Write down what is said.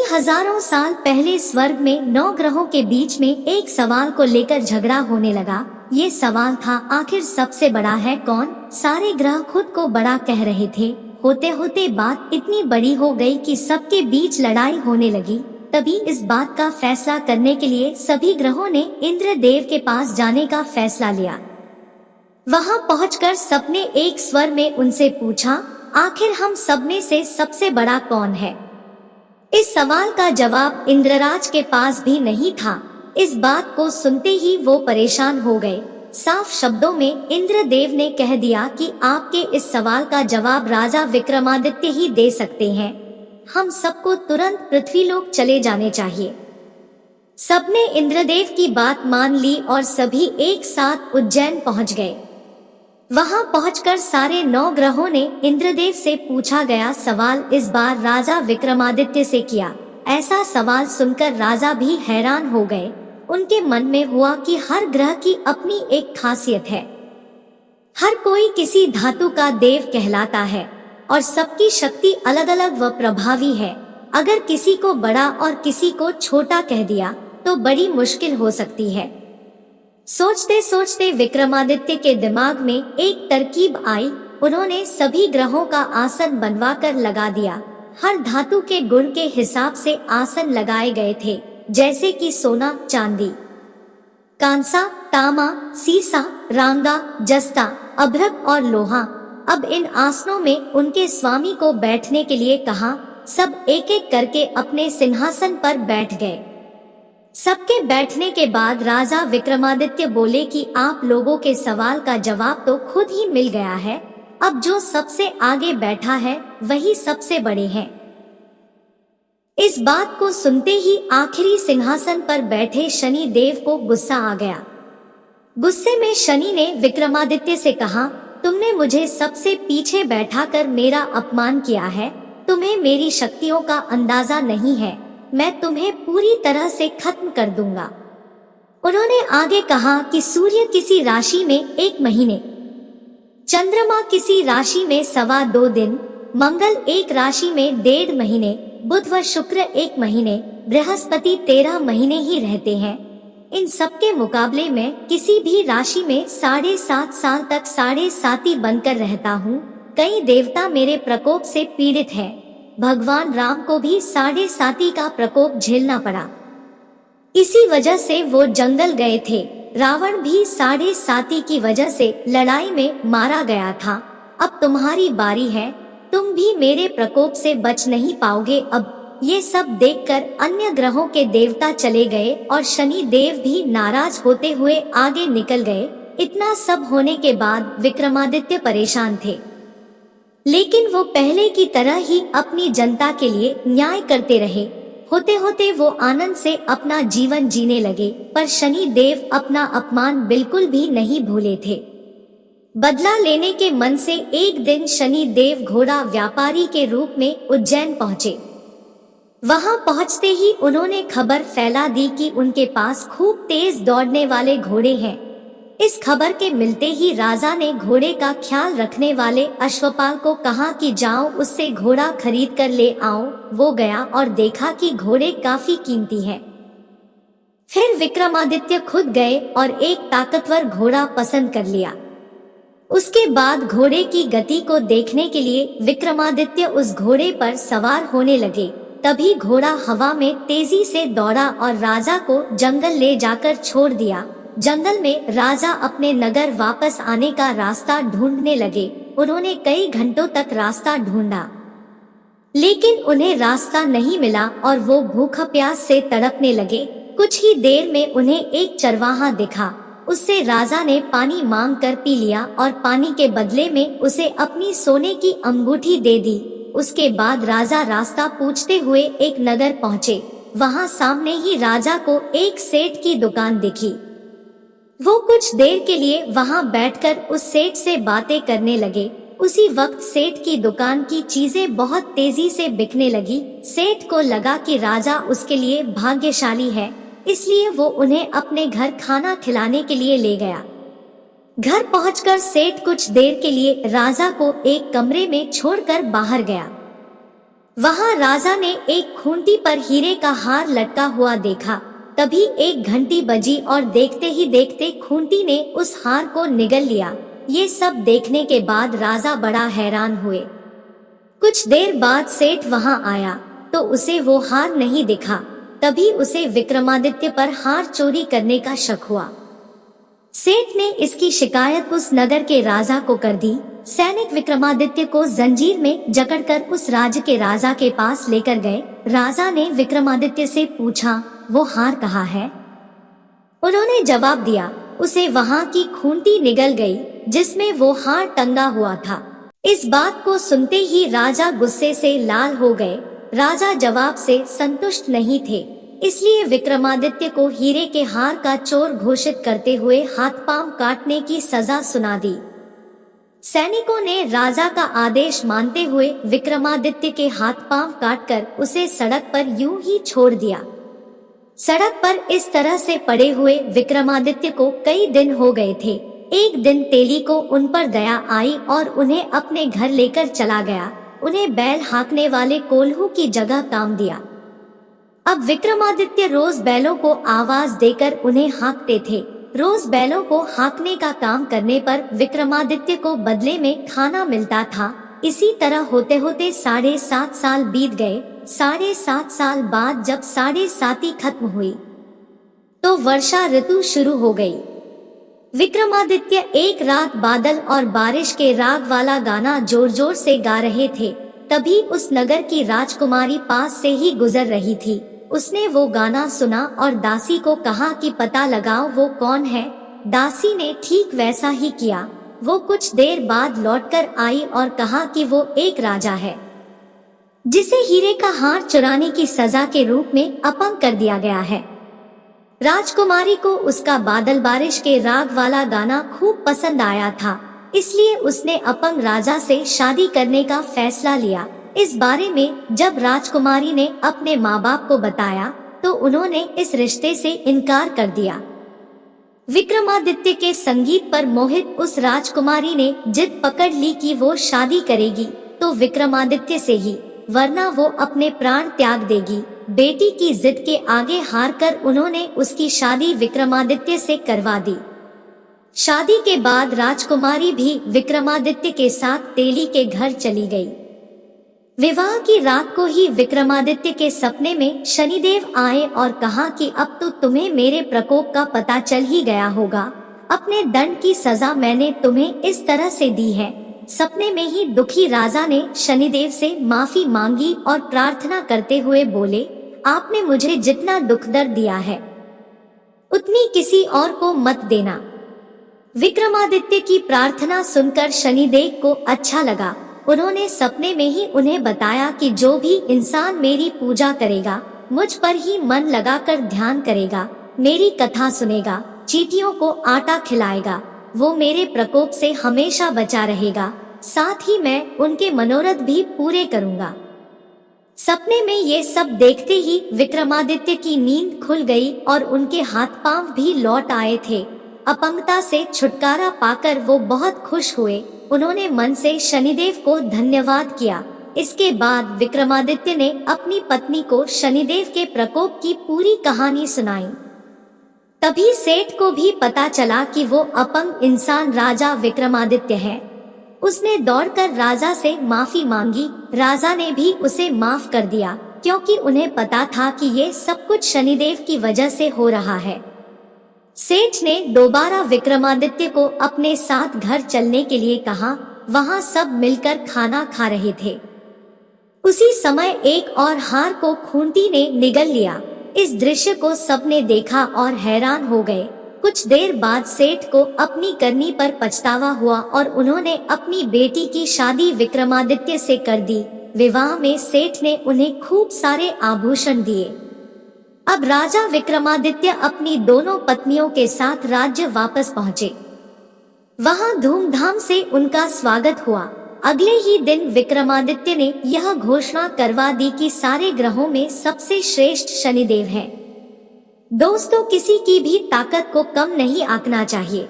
हजारों साल पहले स्वर्ग में 9 ग्रहों के बीच में एक सवाल को लेकर झगड़ा होने लगा। ये सवाल था, आखिर सबसे बड़ा है कौन। सारे ग्रह खुद को बड़ा कह रहे थे। होते होते बात इतनी बड़ी हो गई कि सबके बीच लड़ाई होने लगी। तभी इस बात का फैसला करने के लिए सभी ग्रहों ने इंद्रदेव के पास जाने का फैसला लिया। वहां पहुंचकर सबने एक स्वर में उनसे पूछा, आखिर हम सब में से सबसे बड़ा कौन है। इस सवाल का जवाब इंद्रराज के पास भी नहीं था। इस बात को सुनते ही वो परेशान हो गए। साफ शब्दों में इंद्रदेव ने कह दिया कि आपके इस सवाल का जवाब राजा विक्रमादित्य ही दे सकते हैं। हम सबको तुरंत पृथ्वीलोक चले जाने चाहिए। सबने इंद्रदेव की बात मान ली और सभी एक साथ उज्जैन पहुंच गए। वहां पहुंचकर सारे 9 ग्रहों ने इंद्रदेव से पूछा गया सवाल इस बार राजा विक्रमादित्य से किया। ऐसा सवाल सुनकर राजा भी हैरान हो गए। उनके मन में हुआ कि हर ग्रह की अपनी एक खासियत है। हर कोई किसी धातु का देव कहलाता है और सबकी शक्ति अलग अलग व प्रभावी है। अगर किसी को बड़ा और किसी को छोटा कह दिया तो बड़ी मुश्किल हो सकती है। सोचते सोचते विक्रमादित्य के दिमाग में एक तरकीब आई। उन्होंने सभी ग्रहों का आसन बनवाकर लगा दिया। हर धातु के गुण के हिसाब से आसन लगाए गए थे, जैसे कि सोना, चांदी, कांसा, तांबा, सीसा, रांगा, जस्ता, अभ्रक और लोहा। अब इन आसनों में उनके स्वामी को बैठने के लिए कहा। सब एक एक करके अपने सिंहासन पर बैठ गए। सबके बैठने के बाद राजा विक्रमादित्य बोले कि आप लोगों के सवाल का जवाब तो खुद ही मिल गया है। अब जो सबसे आगे बैठा है वही सबसे बड़े हैं। इस बात को सुनते ही आखिरी सिंहासन पर बैठे शनि देव को गुस्सा आ गया। गुस्से में शनि ने विक्रमादित्य से कहा, तुमने मुझे सबसे पीछे बैठाकर मेरा अपमान किया है। तुम्हें मेरी शक्तियों का अंदाजा नहीं है। मैं तुम्हें पूरी तरह से खत्म कर दूंगा। उन्होंने आगे कहा कि सूर्य किसी राशि में 1 महीने, चंद्रमा किसी राशि में 2.25 दिन, मंगल एक राशि में 1.5 महीने, बुध व शुक्र 1 महीने, बृहस्पति 13 महीने ही रहते हैं। इन सबके मुकाबले में किसी भी राशि में 7.5 साल तक 7.5 बनकर रहता हूँ। कई देवता मेरे प्रकोप से पीड़ित हैं। भगवान राम को भी 7.5 का प्रकोप झेलना पड़ा। इसी वजह से वो जंगल गए थे। रावण भी 7.5 की वजह से लड़ाई में मारा गया था। अब तुम्हारी बारी है। तुम भी मेरे प्रकोप से बच नहीं पाओगे। अब ये सब देखकर अन्य ग्रहों के देवता चले गए और शनि देव भी नाराज होते हुए आगे निकल गए। इतना सब होने के बाद विक्रमादित्य परेशान थे, लेकिन वो पहले की तरह ही अपनी जनता के लिए न्याय करते रहे। होते होते वो आनंद से अपना जीवन जीने लगे, पर शनि देव अपना अपमान बिल्कुल भी नहीं भूले थे। बदला लेने के मन से एक दिन शनि देव घोड़ा व्यापारी के रूप में उज्जैन पहुँचे। वहां पहुंचते ही उन्होंने खबर फैला दी कि उनके पास खूब तेज दौड़ने वाले घोड़े हैं। इस खबर के मिलते ही राजा ने घोड़े का ख्याल रखने वाले अश्वपाल को कहा कि जाओ उससे घोड़ा खरीद कर ले आओ। वो गया और देखा कि घोड़े काफी कीमती हैं। फिर विक्रमादित्य खुद गए और एक ताकतवर घोड़ा पसंद कर लिया। उसके बाद घोड़े की गति को देखने के लिए विक्रमादित्य उस घोड़े पर सवार होने लगे। तभी घोड़ा हवा में तेजी से दौड़ा और राजा को जंगल ले जाकर छोड़ दिया। जंगल में राजा अपने नगर वापस आने का रास्ता ढूंढने लगे। उन्होंने कई घंटों तक रास्ता ढूंढा, लेकिन उन्हें रास्ता नहीं मिला और वो भूख प्यास से तड़पने लगे। कुछ ही देर में उन्हें एक चरवाहा दिखा। उससे राजा ने पानी मांग कर पी लिया और पानी के बदले में उसे अपनी सोने की अंगूठी दे दी। उसके बाद राजा रास्ता पूछते हुए एक नगर पहुँचे। वहाँ सामने ही राजा को एक सेठ की दुकान दिखी। वो कुछ देर के लिए वहां बैठकर उस सेठ से बातें करने लगे। उसी वक्त सेठ की दुकान की चीजें बहुत तेजी से बिकने लगी। सेठ को लगा कि राजा उसके लिए भाग्यशाली है, इसलिए वो उन्हें अपने घर खाना खिलाने के लिए ले गया। घर पहुंचकर सेठ कुछ देर के लिए राजा को एक कमरे में छोड़कर बाहर गया। वहां राजा ने एक खूंटी पर हीरे का हार लटका हुआ देखा। तभी एक घंटी बजी और देखते ही देखते खूंटी ने उस हार को निगल लिया। ये सब देखने के बाद राजा बड़ा हैरान हुए। कुछ देर बाद सेठ वहां आया तो उसे वो हार नहीं दिखा। तभी उसे विक्रमादित्य पर हार चोरी करने का शक हुआ। सेठ ने इसकी शिकायत उस नगर के राजा को कर दी। सैनिक विक्रमादित्य को जंजीर में जकड़कर उस राज्य के राजा के पास लेकर गए। राजा ने विक्रमादित्य से पूछा, वो हार कहाँ है? उन्होंने जवाब दिया, उसे वहां की खूंटी निगल गई जिसमें वो हार टंगा हुआ था। इस बात को सुनते ही राजा गुस्से से लाल हो गए। राजा जवाब से संतुष्ट नहीं थे, इसलिए विक्रमादित्य को हीरे के हार का चोर घोषित करते हुए हाथ पांव काटने की सजा सुना दी। सैनिकों ने राजा का आदेश मानते हुए विक्रमादित्य के हाथ पांव काटकर उसे सड़क पर यूं ही छोड़ दिया। सड़क पर इस तरह से पड़े हुए विक्रमादित्य को कई दिन हो गए थे। एक दिन तेली को उन पर दया आई और उन्हें अपने घर लेकर चला गया। उन्हें बैल हाँकने वाले कोल्हू की जगह काम दिया। अब विक्रमादित्य रोज बैलों को आवाज देकर उन्हें हाँकते थे। रोज बैलों को हाँकने का काम करने पर विक्रमादित्य को बदले में खाना मिलता था। इसी तरह होते होते 7.5 साल बीत गए। 7.5 साल बाद जब 7.5 खत्म हुई तो वर्षा ऋतु शुरू हो गई। विक्रमादित्य एक रात बादल और बारिश के राग वाला गाना जोर जोर से गा रहे थे। तभी उस नगर की राजकुमारी पास से ही गुजर रही थी। उसने वो गाना सुना और दासी को कहा कि पता लगाओ वो कौन है। दासी ने ठीक वैसा ही किया। वो कुछ देर बाद लौटकर आई और कहा कि वो एक राजा है जिसे हीरे का हार चुराने की सजा के रूप में अपंग कर दिया गया है। राजकुमारी को उसका बादल बारिश के राग वाला गाना खूब पसंद आया था, इसलिए उसने अपंग राजा से शादी करने का फैसला लिया। इस बारे में जब राजकुमारी ने अपने माँ बाप को बताया तो उन्होंने इस रिश्ते से इनकार कर दिया। विक्रमादित्य के संगीत पर मोहित उस राजकुमारी ने जिद पकड़ ली कि वो शादी करेगी तो विक्रमादित्य से ही, वरना वो अपने प्राण त्याग देगी। बेटी की जिद के आगे हारकर उन्होंने उसकी शादी विक्रमादित्य से करवा दी। शादी के बाद राजकुमारी भी विक्रमादित्य के साथ तेली के घर चली गई। विवाह की रात को ही विक्रमादित्य के सपने में शनिदेव आए और कहा कि अब तो तुम्हें मेरे प्रकोप का पता चल ही गया होगा। अपने दंड की सजा मैंने तुम्हें इस तरह से दी है। सपने में ही दुखी राजा ने शनिदेव से माफी मांगी और प्रार्थना करते हुए बोले, आपने मुझे जितना दुख दर्द दिया है उतनी किसी और को मत देना। विक्रमादित्य की प्रार्थना सुनकर शनिदेव को अच्छा लगा। उन्होंने सपने में ही उन्हें बताया कि जो भी इंसान मेरी पूजा करेगा, मुझ पर ही मन लगाकर ध्यान करेगा, मेरी कथा सुनेगा, चींटियों को आटा खिलाएगा, वो मेरे प्रकोप से हमेशा बचा रहेगा। साथ ही मैं उनके मनोरथ भी पूरे करूंगा। सपने में ये सब देखते ही विक्रमादित्य की नींद खुल गई और उनके हाथ पांव भी लौट आए थे। अपंगता से छुटकारा पाकर वो बहुत खुश हुए। उन्होंने मन से शनिदेव को धन्यवाद किया। इसके बाद विक्रमादित्य ने अपनी पत्नी को शनिदेव के प्रकोप की पूरी कहानी सुनाई। तभी सेठ को भी पता चला कि वो अपंग इंसान राजा विक्रमादित्य है। उसने दौड़कर राजा से माफी मांगी। राजा ने भी उसे माफ कर दिया, क्योंकि उन्हें पता था कि ये सब कुछ शनिदेव की वजह से हो रहा है। सेठ ने दोबारा विक्रमादित्य को अपने साथ घर चलने के लिए कहा। वहां सब मिलकर खाना खा रहे थे। उसी समय एक और हार को खूंटी ने निगल लिया। इस दृश्य को सबने देखा और हैरान हो गए। कुछ देर बाद सेठ को अपनी करनी पर पछतावा हुआ और उन्होंने अपनी बेटी की शादी विक्रमादित्य से कर दी। विवाह में सेठ ने उन्हें खूब सारे आभूषण दिए। अब राजा विक्रमादित्य अपनी दोनों पत्नियों के साथ राज्य वापस पहुँचे। वहां धूमधाम से उनका स्वागत हुआ। अगले ही दिन विक्रमादित्य ने यह घोषणा करवा दी कि सारे ग्रहों में सबसे श्रेष्ठ शनिदेव है। दोस्तों, किसी की भी ताकत को कम नहीं आंकना चाहिए।